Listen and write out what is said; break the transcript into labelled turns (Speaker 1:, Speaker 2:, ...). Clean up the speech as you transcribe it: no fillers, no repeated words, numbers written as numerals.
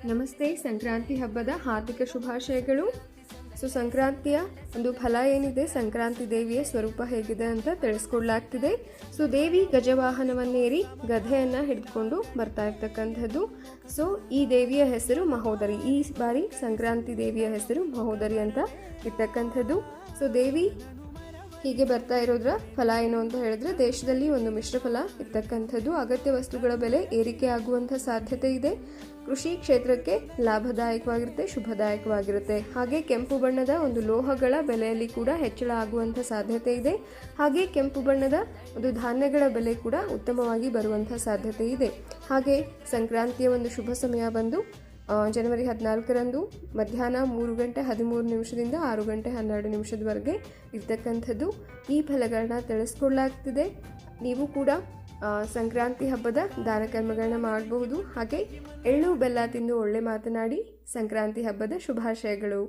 Speaker 1: ನಮಸ್ತೆ. ಸಂಕ್ರಾಂತಿ ಹಬ್ಬದ ಹಾರ್ದಿಕ ಶುಭಾಶಯಗಳು. ಸಂಕ್ರಾಂತಿಯ ಒಂದು ಫಲ ಏನಿದೆ, ಸಂಕ್ರಾಂತಿ ದೇವಿಯ ಸ್ವರೂಪ ಹೇಗಿದೆ ಅಂತ ತಿಳಿಸ್ಕೊಡ್ಲಾಗ್ತಿದೆ. ದೇವಿ ಗಜವಾಹನವನ್ನೇರಿ ಗಧೆಯನ್ನು ಹಿಡಿದುಕೊಂಡು ಬರ್ತಾ ಇರ್ತಕ್ಕಂಥದ್ದು. ಈ ದೇವಿಯ ಹೆಸರು ಮಹೋದರಿ. ಈ ಬಾರಿ ಸಂಕ್ರಾಂತಿ ದೇವಿಯ ಹೆಸರು ಮಹೋದರಿ ಅಂತ ಇರ್ತಕ್ಕಂಥದ್ದು. ದೇವಿ ಹೀಗೆ ಬರ್ತಾ ಇರೋದ್ರ ಫಲ ಏನು ಅಂತ ಹೇಳಿದ್ರೆ, ದೇಶದಲ್ಲಿ ಒಂದು ಮಿಶ್ರ ಫಲ ಇರ್ತಕ್ಕಂಥದ್ದು. ಅಗತ್ಯ ವಸ್ತುಗಳ ಬೆಲೆ ಏರಿಕೆ ಆಗುವಂಥ ಸಾಧ್ಯತೆ ಇದೆ. ಕೃಷಿ ಕ್ಷೇತ್ರಕ್ಕೆ ಲಾಭದಾಯಕವಾಗಿರುತ್ತೆ, ಶುಭದಾಯಕವಾಗಿರುತ್ತೆ. ಹಾಗೆ ಕೆಂಪು ಬಣ್ಣದ ಒಂದು ಲೋಹಗಳ ಬೆಲೆಯಲ್ಲಿ ಕೂಡ ಹೆಚ್ಚಳ ಆಗುವಂಥ ಸಾಧ್ಯತೆ ಇದೆ. ಹಾಗೆ ಕೆಂಪು ಬಣ್ಣದ ಒಂದು ಧಾನ್ಯಗಳ ಬೆಲೆ ಕೂಡ ಉತ್ತಮವಾಗಿ ಬರುವಂಥ ಸಾಧ್ಯತೆ ಇದೆ. ಹಾಗೆ ಸಂಕ್ರಾಂತಿಯ ಒಂದು ಶುಭ ಸಮಯ ಬಂದು ಜನವರಿ 14ರಂದು ಮಧ್ಯಾಹ್ನ 3:13 6:12 ಇರ್ತಕ್ಕಂಥದ್ದು. ಈ ಫಲಗಳನ್ನ ತಿಳಿಸ್ಕೊಡ್ಲಾಗ್ತಿದೆ. ನೀವು ಕೂಡ ಸಂಕ್ರಾಂತಿ ಹಬ್ಬದ ದಾನ ಕರ್ಮಗಳನ್ನ ಮಾಡಬಹುದು. ಹಾಗೆ ಎಳ್ಳು ಬೆಲ್ಲ ತಿಂದು ಒಳ್ಳೆ ಮಾತನಾಡಿ ಸಂಕ್ರಾಂತಿ ಹಬ್ಬದ ಶುಭಾಶಯಗಳು.